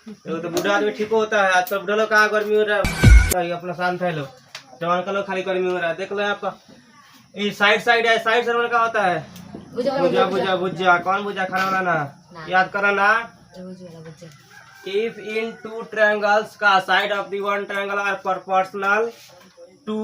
तो बूढ़ा आदमी ठीक होता है। आजकल बूढ़ा लोग कहाँ गर्मी हो रहा है, अपना शांत है लोग। जवान का लोग खाली गर्मी हो रहा है। देख लो आपका ये साइड है, साइड सर्वर का होता है भुजा भुजा भुजा। कौन भुजा? खाना बनाना याद करा ना। इफ इन टू ट्रायंगल्स का side of the one triangle are proportional to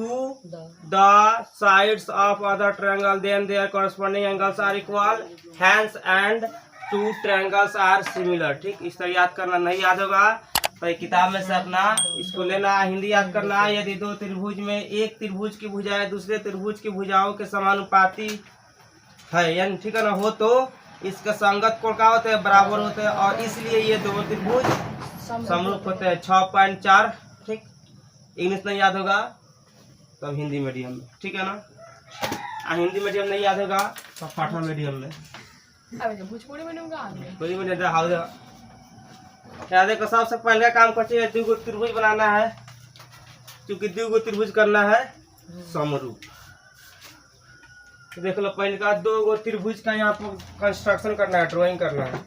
the sides of other triangle then their corresponding angles are equal, hence and two triangles are similar. ठीक, इस तरह याद करना। नहीं याद होगा तो किताब में से अपना इसको लेना, हिंदी याद करना। यदि दो त्रिभुज में एक त्रिभुज की भुजाएं दूसरे त्रिभुज की भुजाओं के समानुपाती है, यानी ठीक है ना, हो तो इसका संगत कोण क्या होते हैं? बराबर होते हैं, और इसलिए ये दोनों त्रिभुज समरूप होते हैं। 6.4। ठीक, इंग्लिश नहीं याद होगा तो हिंदी मीडियम में, ठीक है ना। हिंदी मीडियम नहीं याद होगा तो पाठा मीडियम में। भोजपुरी मीडियम देखो, सबसे पहले काम करते हैं दो त्रिभुज बनाना है, क्योंकि दो त्रिभुज करना है समरूप। तो देख लो, पहले का दो त्रिभुज का यहाँ पर कंस्ट्रक्शन करना है, ड्राइंग करना है।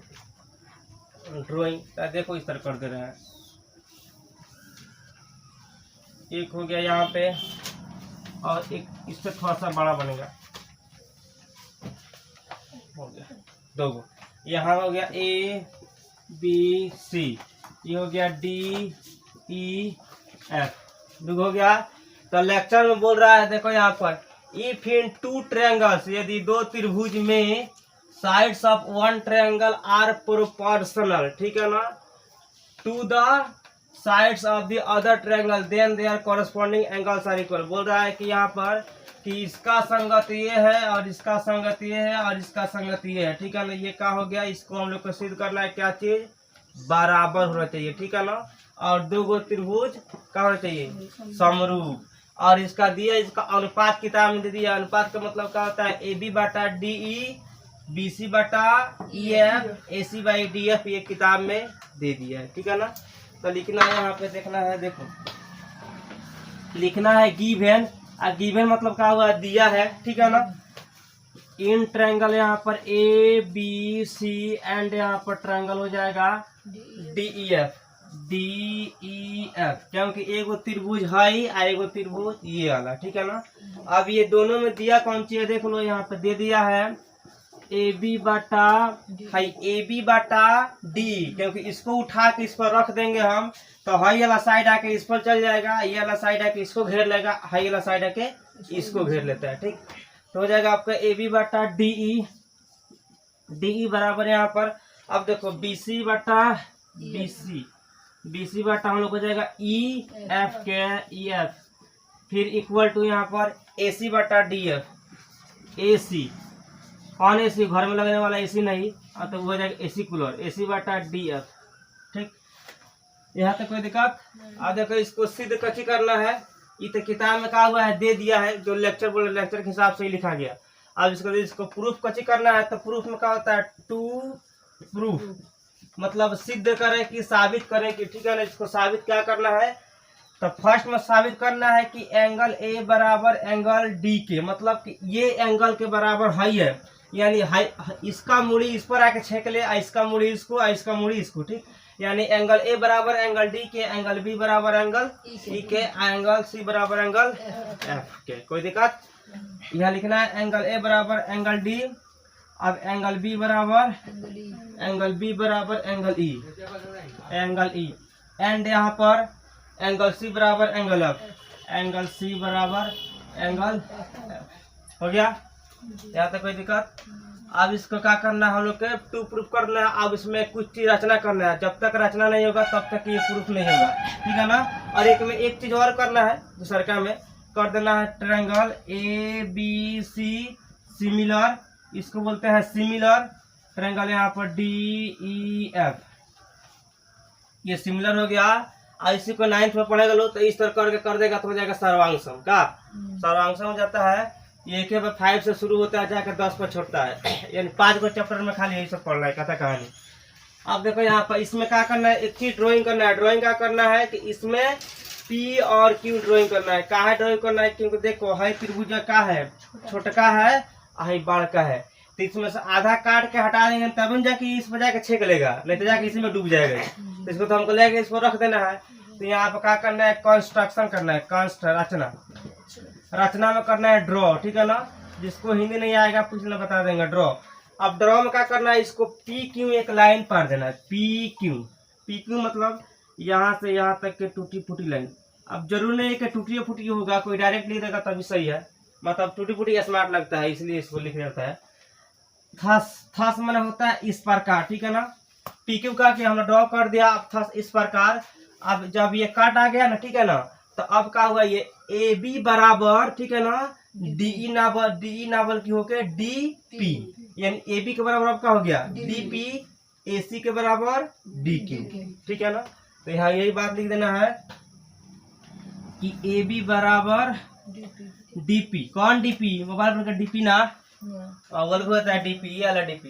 ड्राइंग देखो इस तरह कर दे रहे हैं। एक हो गया यहाँ पे, और एक इससे थोड़ा सा बड़ा बनेगा, हो गया दो गो। यहाँ हो गया ए बी सी, ये हो गया डी ई एफ, दो हो गया। तो लेक्चर में बोल रहा है, देखो यहाँ पर, इफ इन टू ट्रायंगल्स, यदि दो त्रिभुज में sides of one triangle are proportional, ठीक है ना, to the sides of the other triangle then their corresponding angles are equal. बोल रहा है कि यहाँ पर कि इसका संगत ये है, और इसका संगत ये है, और इसका संगत ये है, ठीक है ना। ये क्या हो गया? इसको हम लोग को सिद्ध करना है, क्या चीज? बराबर होना चाहिए, ठीक है ना। और दो गो त्रिभुज क्या होना चाहिए? समरूप। और इसका दिया, इसका अनुपात किताब में दे दिया। अनुपात का मतलब क्या होता है? ए बी बटा डी ई, बी सी बटा E F, A C by D F, ये किताब में दे दिया है, ठीक है ना। तो लिखना है, यहाँ पे देखना है, देखो लिखना है गिवन। गिवन मतलब क्या हुआ? दिया है, ठीक है ना। इन ट्रायंगल यहाँ पर ए बी सी एंड यहाँ पर ट्रायंगल हो जाएगा D E F, D E F, क्योंकि एगो त्रिभुज है और एगो त्रिभुज ये वाला, ठीक है ना। अब ये दोनों में दिया कौन सी है? देख लो, यहाँ पे दे दिया है ए बी बटा डी, क्योंकि इसको उठा के इस पर रख देंगे हम, तो हाई वाला साइड आके इस पर चल जाएगा, ये वाला साइड आके इसको घेर लेगा, हाई वाला साइड आके इसको घेर लेता है, ठीक। तो हो जाएगा आपका ए बी बटा डी ई बराबर यहाँ पर, अब देखो बी सी बटा बी सी बटा हम लोग हो जाएगा ई एफ के ई एफ, फिर इक्वल टू यहाँ पर ए सी बटा डी एफ, ए सी कौन ए सी? घर में लगने वाला ए सी नहीं, तो वो हो जाएगा ए सी कूलर, ए सी बटा डी एफ, ठीक। यहाँ तक कोई दिक्कत? अब देखो, इसको सिद्ध कैसे करना है, ये तो किताब में कहा हुआ है, दे दिया है, जो लेक्चर बोले लेक्चर के हिसाब से ही लिखा गया। अब इसको प्रूफ कैसे करना है, तो प्रूफ में क्या होता है? टू प्रूफ, मतलब सिद्ध करें कि साबित करें कि, ठीक है ना। इसको साबित क्या करना है, तो फर्स्ट में साबित करना है कि एंगल ए बराबर एंगल डी के, मतलब कि ये एंगल के बराबर हाई है, यानी हाई, इसका मूड़ी इस पर आके छेक ले, इसका मूड़ी इसको, इसका मूड़ी इसको, ठीक। यानी एंगल ए बराबर एंगल डी के, एंगल बी बराबर एंगल ई के, एंगल सी बराबर एंगल एफ के। कोई दिक्कत? यहाँ लिखना है एंगल ए बराबर एंगल डी, अब एंगल बी बराबर एंगल ई, एंड यहाँ पर एंगल सी बराबर एंगल एफ, एंगल सी बराबर एंगल एफ। हो गया? यहाँ तक कोई दिक्कत? अब इसको क्या करना है, हम लोग के टू प्रूफ करना है। अब इसमें कुछ चीज रचना करना है, जब तक रचना नहीं होगा तब तक ये प्रूफ नहीं होगा, ठीक है ना। और एक में एक चीज और करना है, दूसरा में कर देना है triangle A B C similar, इसको बोलते हैं सिमिलर ट्रायंगल, यहाँ पर डी ई एफ, ये सिमिलर हो गया। और इसी को 9th में पढ़ेगा लो, तो इस तरह करके कर देगा तो हो जाएगा सर्वांगसम का। सर्वांगसम हो जाता है, ये के 5 से शुरू होता है, जाकर 10 पर छोड़ता है, यानी 5 को चैप्टर में खाली यही सब पढ़ना है, कथा कहानी। अब देखो यहाँ पर इसमें क्या करना है, एक चीज ड्राइंग करना है। ड्राइंग क्या करना है कि इसमें पी और क्यू ड्राइंग करना है। कहाँ ड्राइंग करना है, क्योंकि देखो है त्रिभुज का है, छोटका है, बड़का है, तो इसमें से आधा काट के हटा देंगे तब जाके इस पर जाके छेक लेगा, नहीं तो जाके इसमें डूब जाएगा। तो इसको तो हमको लेके इसको रख देना है। तो यहाँ पे क्या करना है, कंस्ट्रक्शन करना है, रचना, रचना में करना है ड्रॉ, ठीक है ना। जिसको हिंदी नहीं आएगा पूछ लो, बता देंगे ड्रॉ। अब ड्रॉ में क्या करना है, इसको पी क्यू एक लाइन पार देना है, पी क्यू। पी क्यू मतलब यहाँ से यहाँ तक के टूटी फूटी लाइन। अब जरूर नहीं है कि टूटी फूटी होगा, कोई डायरेक्ट लिख देगा तभी सही है, मतलब टूटी फूटी स्मार्ट लगता है इसलिए इसको लिख देता है। थस मैंने होता है इस प्रकार, ठीक है ना। पी क्यू का कि हमने ड्रॉ कर दिया, अब थस इस प्रकार। अब जब ये काट आ गया ना, ठीक है ना, तो अब क्या हुआ, ये ए बी बराबर, ठीक है ना, डी नावल की होके डी पी, यानी ए बी के बराबर अब क्या हो गया, डी पी, ए सी के बराबर डी क्यू, ठीक है ना। तो यहाँ यही बात लिख देना है कि ए बी बराबर डी पी। कौन डी पी, मोबाइल पर डी पी ना, और भी होता है डीपी, ये वाला डीपी।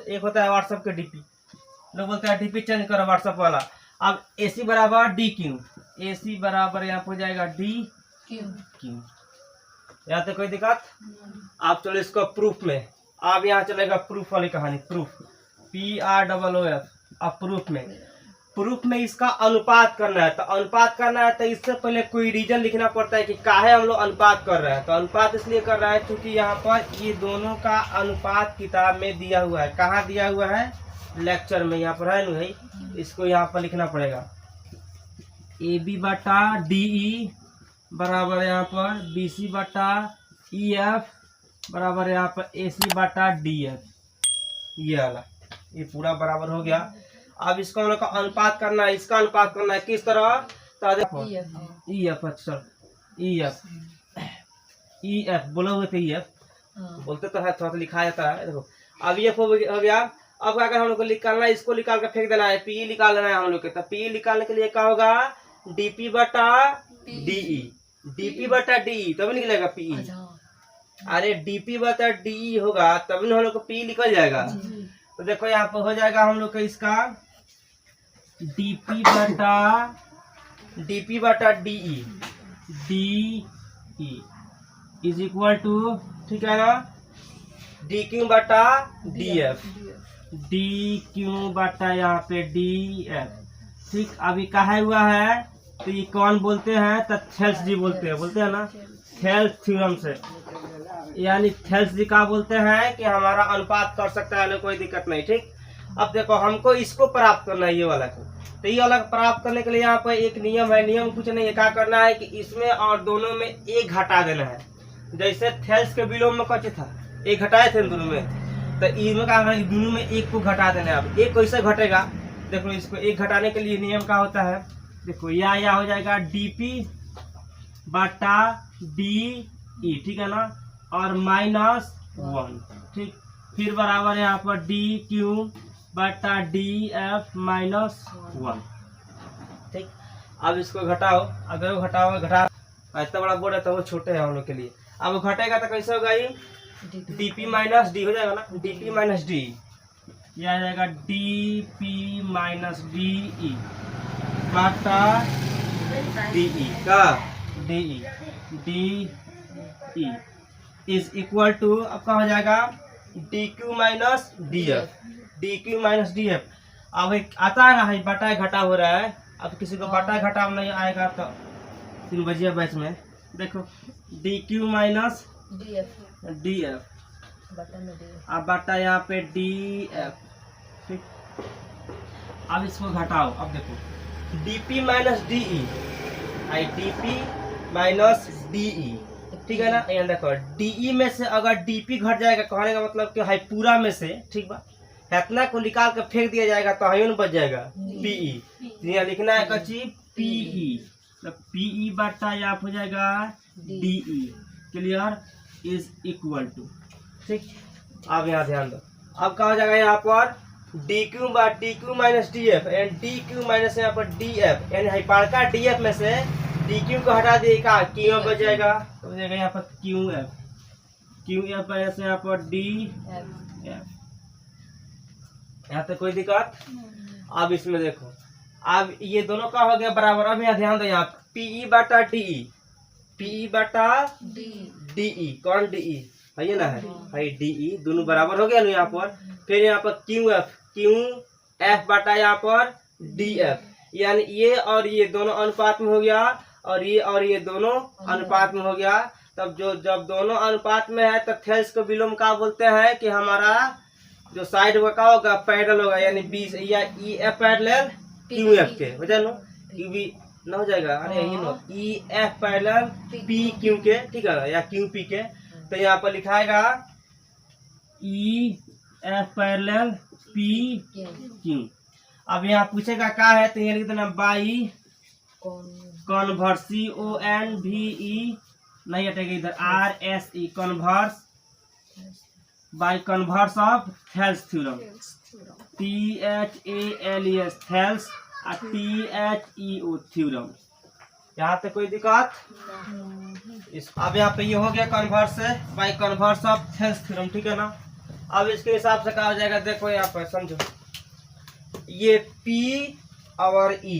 एक होता है व्हाट्सएप के डीपी, लोग बोलते हैं डीपी चेंज करो व्हाट्सएप वाला। अब एसी बराबर डी क्यू, एसी बराबर यहाँ हो जाएगा डी क्यू। यहाँ तक कोई दिक्कत। आप चलो इसको प्रूफ में, अब यहाँ चलेगा प्रूफ वाली कहानी, प्रूफ, PROOF। अब प्रूफ में इसका अनुपात करना है। तो अनुपात करना है तो इससे पहले कोई रीजन लिखना पड़ता है कि काहे हम लोग अनुपात कर रहे हैं। तो अनुपात इसलिए कर रहा है क्योंकि यहाँ पर ये दोनों का अनुपात किताब में दिया हुआ है। कहाँ दिया हुआ है, लेक्चर में, यहाँ पर है ना भाई, इसको यहाँ पर लिखना पड़ेगा। AB बटा DE बराबर यहाँ पर BC बटा EF बराबर यहाँ पर AC बटा DF, ये वाला, ये पूरा बराबर हो गया। अब इसको हम लोग का अनुपात करना है, इसका अनुपात करना है किस तरह, तो देखो EF, अच्छा EF बोला हुए थे, EF बोलते तो है, थोड़ा सा लिखा जाता है। देखो अब EF हो गया। अब क्या हम लोग को निकालना है, इसको निकाल कर फेंक देना है, PE निकाल लेना है हम लोग के। तो PE निकालने के लिए क्या होगा, DP बटा DE, DP बटा DE तभी निकलेगा PE। अरे DP बटा DE होगा तभी हम लोग को PE निकल जाएगा। तो देखो यहाँ पर हो जाएगा हम लोग का इसका DP बटा DE, DE is equal to, ठीक है ना, DQ बटा DF, DQ बटा यहाँ पे DF, ठीक। अभी कहा हुआ है तो ये कौन बोलते हैं, तो थेल्स जी बोलते हैं ना, थेल्स थ्योरम से, यानी थेल्स जी का बोलते हैं कि हमारा अनुपात कर सकता है, कोई दिक्कत नहीं, ठीक। अब देखो हमको इसको प्राप्त करना है, ये वाला को। तो ये वाला प्राप्त करने के लिए यहाँ पर एक नियम है, नियम कुछ नहीं है, क्या करना है कि इसमें और दोनों में एक घटा देना है। जैसे थेल्स के विलोम में कच्चे था, एक घटाए थे दोनों में, तो इसमें क्या है, दोनों में एक को घटा देना है। अब एक कैसे घटेगा, देखो इसको एक घटाने के लिए नियम क्या होता है, देखो या हो जाएगा DP बटा DE, ठीक है ना, और -1, ठीक। फिर बराबर यहाँ पर DQ बटा DF -1, ठीक। अब इसको घटाओ, अगर घटाओ इतना बड़ा बोर्ड है तो वो छोटे है हम लोग के लिए। अब घटेगा तो कैसे होगा, ये DP माइनस D हो जाएगा ना, DP माइनस D, यह आ जाएगा DP माइनस DE बटा DE का DE इज इक्वल टू, अब क्या हो जाएगा, DQ माइनस DF। अब एक आता है ना, बटा घटा हो रहा है। अब किसी को बटा घटा नहीं आएगा तो 3 बजे बैच में देखो DQ माइनस DF, अब बटा यहाँ पे DF, ठीक। अब इसको घटाओ, अब देखो DP minus DE, DP minus DE, ठीक है ना। यहाँ देखो DE में से अगर DP घट जाएगा, कहने का मतलब कि हाई पूरा में से, ठीक बा, इतना को निकाल कर फेंक दिया जाएगा तो हाई बच जाएगा PE। यहाँ लिखना है कच्ची PE, तो PE बटा यहाँ हो जाएगा DE, clear, is equal to, ठीक। अब यहाँ ध्यान दो, अब क्या हो जाएगा यहाँ पर DQ minus DF and DQ minus यहाँ पर DF, यानी हाइपारका DF में से DQ को हटा देगा, Q बच जाएगा, तो हो जाएगा यहाँ पर QF ऐसे यहाँ पर DF। यहाँ तक कोई दिक्कत। अब इसमें देखो, अब ये दोनों का हो गया बराबर। अब यहाँ ध्यान दो, यहाँ PE बटा DE, PE बटा DE, कौन DE, है ना, है डी ई, दोनों बराबर हो गया ना यहाँ पर। फिर यहाँ पर क्यू एफ बटा यहाँ पर डी एफ, यानी ये और ये दोनों अनुपात में हो गया, और ये दोनों अनुपात में हो गया। तब जब दोनों अनुपात में है तब थेल्स को विलोम का बोलते हैं कि हमारा जो साइड का होगा पैरेलल होगा, यानी बी या ई एफ पैरेलल क्यू एफ के, हो जाए क्यू बी ना हो जाएगा, अरे यही no E F parallel P Q के, ठीक है, या क्यू पी के। तो यहाँ पर लिखाएगा E F parallel P Q. अब यहाँ पूछेगा क्या है, तो ये लिख देना बाई कन्वर्स CONVE नहीं हटेगा इधर RSE converse by converse of Thales theorem, THALES Thales और THEO थ्योरम। यहाँ पे कोई दिक्कत? अब यहाँ पे ये हो गया कन्वर्स है by converse of Thales theorem, ठीक है ना। अब इसके हिसाब से क्या हो जाएगा, देखो यहाँ पर समझो, ये P और E,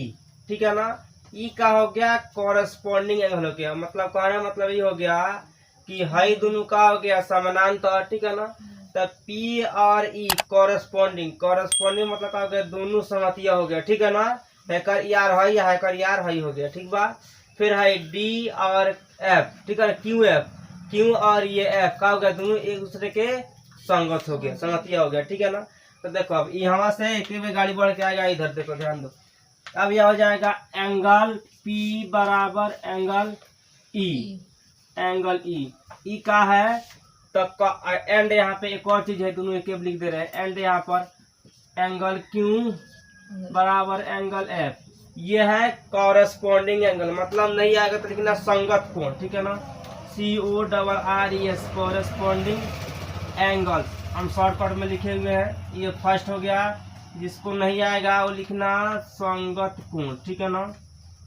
ठीक है ना। ई का हो गया कॉरेस्पॉन्डिंग एंगल हो गया, मतलब कहने मतलब ये हो गया कि हाई दोनों का हो गया समानांतर, ठीक है ना। तब पी और ई कॉरेस्पॉन्डिंग मतलब का हो गया दोनों समतिया हो गया, ठीक है ना। हैकर यार हाई या हैकर यार हाई हो गया, ठीक बा। फिर है डी और एफ, ठीक है ना, क्यू और ये एफ का हो गया दोनों एक दूसरे के संगत हो गया, संगतिया हो गया, ठीक है ना। तो देखो अब यहाँ से एक गाड़ी बढ़ के आएगा, इधर देखो ध्यान दो। अब यह हो जाएगा एंगल P बराबर एंगल E का है तो एंड यहाँ पे एक और चीज है, दोनों एक लिख दे रहे हैं। एंड यहाँ पर एंगल Q बराबर एंगल F, ये है कॉरेस्पॉन्डिंग एंगल, मतलब नहीं आएगा तो लिखना संगत कोण, ठीक है ना। CORRES कॉरेस्पॉन्डिंग एंगल हम शॉर्टकट में लिखे हुए हैं। ये फर्स्ट हो गया, जिसको नहीं आएगा वो लिखना संगत कोण, ठीक है ना,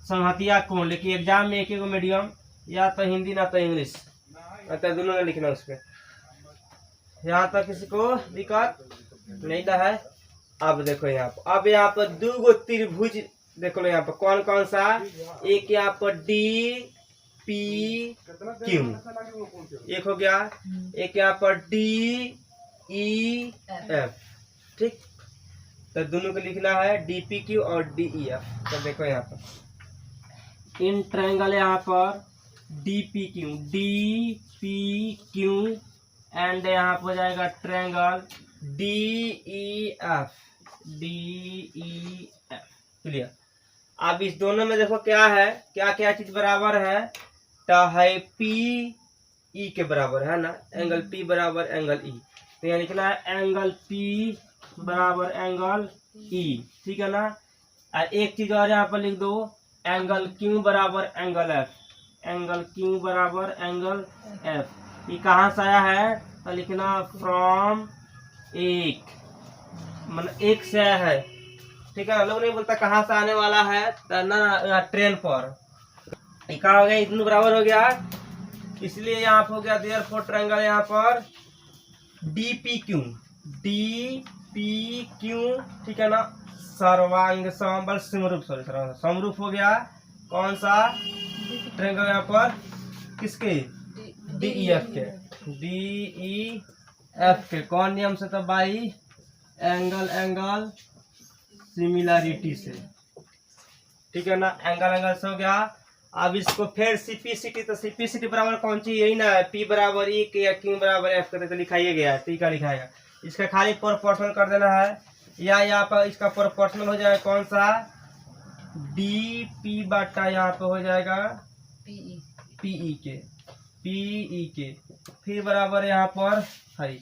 संहतिया कोण। लेकिन एग्जाम में एक मीडियम, या तो हिंदी ना तो इंग्लिश, तो दोनों ने लिखना उस पर। यहाँ तक किसी को दिक्कत नहीं था है। अब देखो यहाँ पर, अब यहाँ पर दो गो त्रिभुज देखो यहाँ पर कौन कौन सा, एक यहाँ पर डी पी क्यू एक हो गया, एक यहाँ पर डी ई एफ, ठीक। तो दोनों को लिखना है DPQ और DEF। तो देखो यहाँ पर इन ट्रायंगल यहाँ पर DPQ एंड यहाँ पर हो जाएगा ट्रायंगल DEF। क्लियर। अब इस दोनों में देखो क्या है, क्या क्या चीज बराबर है, तो है PE के बराबर है ना, एंगल P बराबर एंगल E। तो यहाँ लिखना है एंगल P बराबर एंगल E, ठीक है ना। और एक चीज और यहाँ पर लिख दो, एंगल Q बराबर एंगल F, एंगल Q बराबर एंगल F। ये कहाँ से आया है, तो लिखना फ्रॉम एक, मतलब एक से आया है, ठीक है। लोग नहीं बोलता कहाँ से आने वाला है, तो ना ट्रेन पर। ये कहाँ हो गया, इतना बराबर हो गया, इसलिए यहाँ पर हो गया देयरफॉर ट्रायंगल यहाँ पर DPQ, ठीक है ना, सर्वांग समबल समरूप, समरूप हो गया। कौन सा ट्रायंगल यहाँ पर, किसके, DEF के, DEF के कौन नियम से, तो बाई एंगल सिमिलरिटी से, ठीक है ना। एंगल से हो गया। अब इसको फिर CPCT, तो CPCT बराबर कौन सी, यही ना, P बराबर E के या Q बराबर F करते तो लिखाइए गया है, टीका लिखाएगा। इसका खाली प्रोपोर्शनल कर देना है, या यहाँ पर इसका प्रोपोर्शनल हो जाएगा कौन सा, DP बटा यहाँ पे हो जाएगा PE के, फिर बराबर यहाँ पर है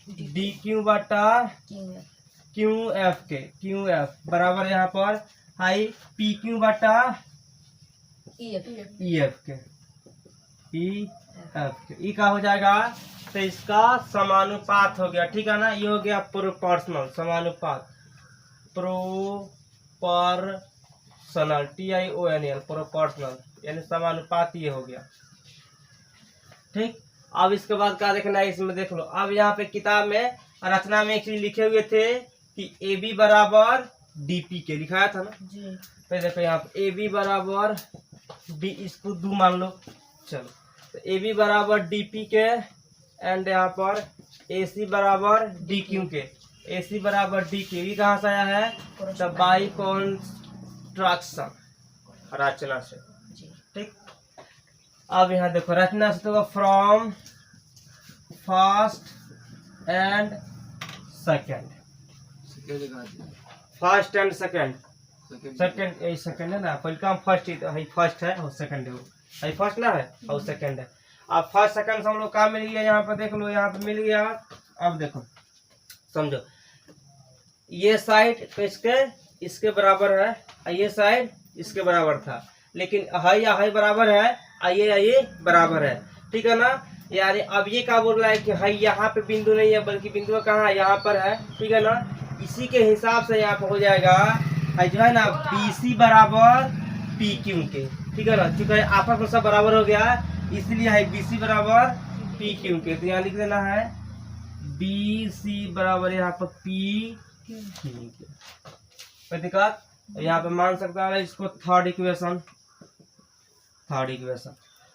DQ बटा QF बराबर यहाँ पर है PQ बटा EF के, ई का हो जाएगा। तो इसका समानुपात हो गया, ठीक है ना। ये हो गया प्रोपोर्शनल, समानुपात, प्रोपोर्शनल TIONL, प्रोपोर्शनल यानी समानुपात, ये हो गया, ठीक। अब इसके बाद क्या देखना है, इसमें देख लो। अब यहाँ पे किताब में रचना में एक चीज लिखे हुए थे कि AB बराबर DP के, लिखाया था ना जी। तो देखो यहाँ पे AB बराबर D, इसको 2 मान लो, चलो। तो AB बराबर DP के एंड यहाँ पर AC बराबर DQ के, AC बराबर DQ, ये कहाँ से आया है? तो बाई कॉन्ट्रैक्शन, रचना से। ठीक, अब यहाँ देखो रचना से तो from first and second, first and second, second यही सेकेंड है ना, पहले काम फर्स्ट है, फर्स्ट है और सेकेंड है, फर्स्ट ना है और सेकेंड है। अब फर्स्ट सेकेंड से हम लोग काम मिल गया, यहाँ पर देख लो, यहाँ पे मिल गया। अब देखो समझो, ये साइड तो इसके बराबर है, ये साइड इसके बराबर था, लेकिन हाई हाई बराबर है, ये बराबर है, ठीक है ना। यानी अब ये क्या बोल रहा है कि हाई यहाँ पे बिंदु नहीं है, बल्कि बिंदु कहाँ यहाँ पर है, ठीक है ना। इसी के हिसाब से यहाँ पे हो जाएगा जो है ना BC बराबर PQ के, ठीक है ना। चूंकि आपस में सब बराबर हो गया इसलिए है BC बराबर PQ के, तो यहाँ लिख देना है BC बराबर यहाँ पर PQ के। कोई दिक्कत? यहाँ पे मान सकता है इसको थर्ड इक्वेशन।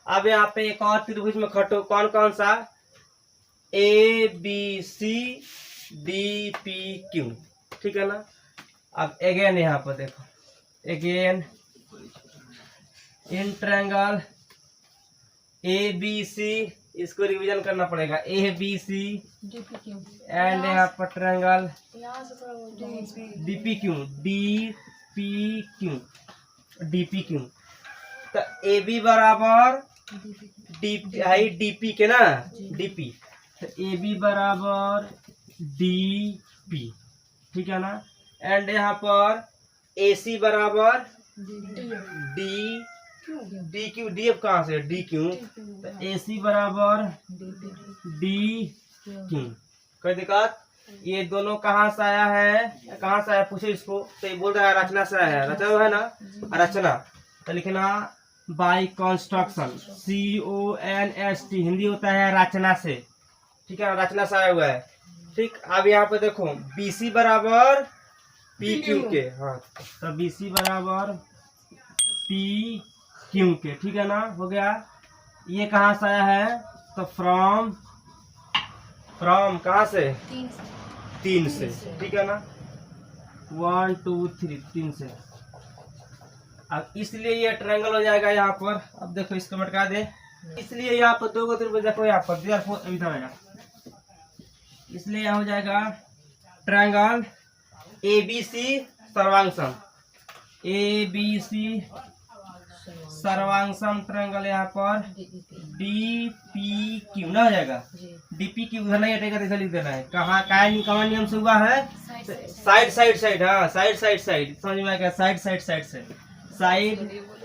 अब यहाँ पे एक और त्रिभुज में खटो, कौन कौन सा? ABC DPQ, ठीक है ना। अब अगेन यहाँ पर देखो, अगेन इन ट्रायंगल ABC, इसको रिवीजन करना पड़ेगा, ABC एंड यहाँ पर ट्रायंगल DPQ। तो AB बराबर DP के ना, DP, तो AB बराबर DP, ठीक है ना। एंड यहाँ पर AC बराबर DQ, DF कहाँ से? DQ, तो AC बराबर DQ। कोई दिक्कत? ये दोनों कहाँ से आया है, कहाँ से आया पूछो इसको, तो ये बोल रहा है रचना से आया है, रचना है ना, रचना। तो लिखना बाई कंस्ट्रक्शन, CONST, हिंदी होता है रचना से, ठीक है, रचना से आया हुआ है। ठीक, अब यहाँ पे देखो BC बराबर PQ के, हाँ, तो BC बराबर PQ के, ठीक है ना, हो गया। ये कहाँ से आया है? तो फ्रॉम कहाँ से? 3 से, ठीक है ना, 1 2 3, 3 से। अब इसलिए ये ट्रायंगल हो जाएगा यहाँ पर। अब देखो इसको मटका दे, इसलिए यहाँ पर दो त्रिभुज देखो, यहाँ पर इधर आएगा, इसलिए यहाँ हो जाएगा ट्रायंगल ABC सर्वांगसम, ABC सर्वांगसम ट्रायंगल यहाँ पर DPQ ना हो जाएगा, DPQ उधर नहीं हटेगा, तो लिख देना है। कहाँ नियम से हुआ है? साइड, हाँ, साइड समझ में आ गया, साइड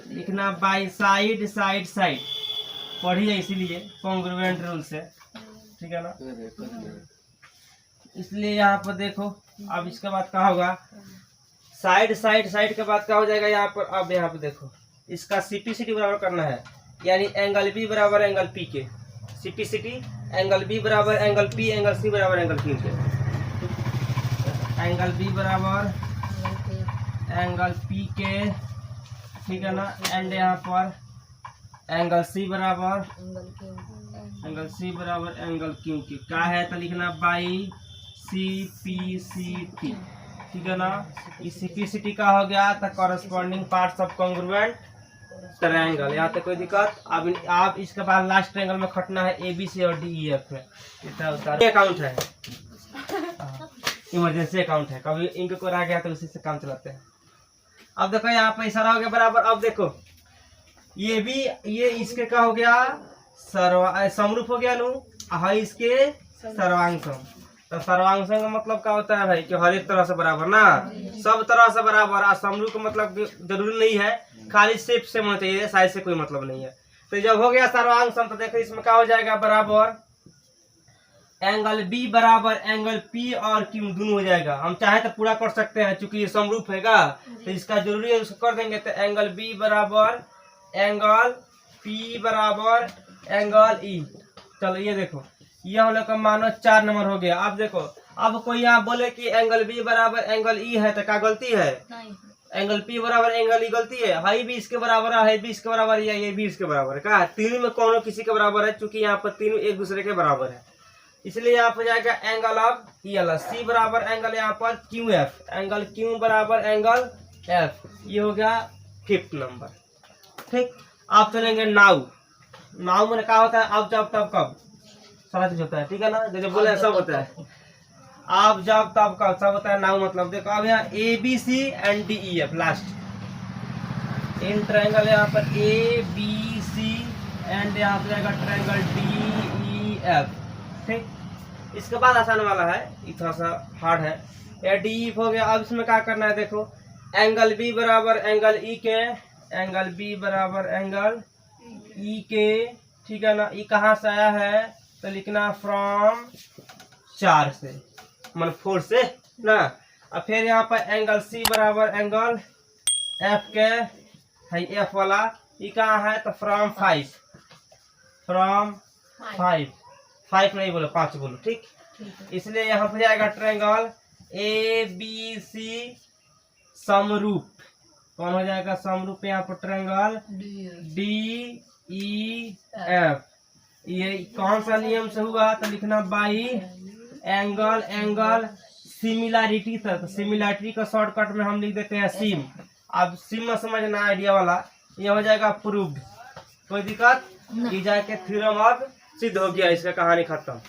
लिखना बाई साइड पढ़िए, इसीलिए कॉन्ग्रुएंट रूल से, ठीक है ना। इसलिए यहाँ पर देखो, अब इसके बाद क्या होगा? साइड के बाद क्या हो जाएगा यहाँ पर? अब यहाँ पे देखो, इसका CPCT बराबर करना है, यानी एंगल B बराबर एंगल P के, CPCT एंगल B बराबर एंगल P, एंगल C बराबर एंगल Q के, एंगल B बराबर एंगल P के, ठीक है ना। एंड यहाँ पर एंगल C बराबर एंगल Q के, क्या है? तो लिखना बाई CPCT, ठीक है ना। इस CPCT का हो गया तो corresponding parts of congruent triangle. यहाँ तक कोई दिक्कत? अब आप इसके बाद लास्ट ट्रायंगल में खटना है ABC और DEF में। इतना अकाउंट है, इमरजेंसी अकाउंट है, कभी इनके को रह गया तो उसी से काम चलाते हैं। अब देखो यहाँ पे इशारा हो गया बराबर। अब देखो ये भी, ये इसके का हो गया समरूप हो गया नु, हाई इसके सर्वांगसम। तो सर्वांगसम का मतलब क्या होता है भाई? कि हर एक तरह से बराबर ना, सब तरह से बराबर। और समरूप का मतलब जरूरी नहीं है, खाली शेप से होना चाहिए, साइज से कोई मतलब नहीं है। तो जब हो गया सर्वांगसम, तो देखो इसमें क्या हो जाएगा? बराबर एंगल B बराबर एंगल P और Q दोनों हो जाएगा। हम चाहे तो पूरा कर सकते हैं, चूंकि ये समरूप हैगा, तो इसका जरूरी है, उसको कर देंगे। तो एंगल B बराबर एंगल P बराबर एंगल E। चलो ये देखो, ये हम लोग का मानो 4 नंबर हो गया। अब देखो, अब कोई यहाँ बोले कि एंगल B बराबर एंगल E है, तो क्या गलती है? एंगल P बराबर एंगल E गलती है। हाई भी इसके बराबर है, हाई भी इसके बराबर है, ये भी इसके बराबर है। क्या तीनों में कौन किसी के बराबर है? चूंकि यहाँ पर तीनों एक दूसरे के बराबर है। इसलिए यहाँ पर जाएगा एंगल ऑफ ELF। सी बराबर एंगल यहाँ पर QF, एंगल Q बराबर एंगल F। ये हो गया 5th नंबर। ठीक, आप चलेंगे नाउ। नाउ में क्या होता है? अब जब तब कब, सारा चीज होता है, ठीक है ना, जैसे बोले सब होता है। आप जब तब कब सब होता है नाउ मतलब। देखो अब यहाँ ABC and DEF last in triangle, यहाँ पर ABC एंड यहाँ पर जाएगा ट्रायंगल DEF। ठीक, इसके बाद आसान वाला है, ये थोड़ा सा हार्ड है। या DEF हो गया। अब इसमें क्या करना है? देखो एंगल B बराबर एंगल E के, एंगल B बराबर एंगल E के, ठीक है ना। E कहाँ से आया है? तो लिखना फ्रॉम 4 से, मन 4 से ना। अब फिर यहाँ पर एंगल C बराबर एंगल F के है, F वाला E कहाँ है? तो फ्रॉम 5, फ्रॉम 5 नहीं बोलो 5 बोलो, ठीक। इसलिए यहाँ पर जाएगा ट्रायंगल ABC समरूप। कौन हो जाएगा समरूप? यहाँ पर ट्रायंगल DEF। ये कौन सा नियम से हुआ? तो लिखना बाई एंगल, एंगल सिमिलैरिटी था। तो सिमिलैरिटी का शॉर्टकट में हम लिख देते हैं सिम। अब सिम में समझना आइडिया वाला, ये हो जाएगा प्रूव्ड। कोई दिक्कत? ये जाके थ्योरम अब सिद्ध हो गया, इसका कहानी खत्म।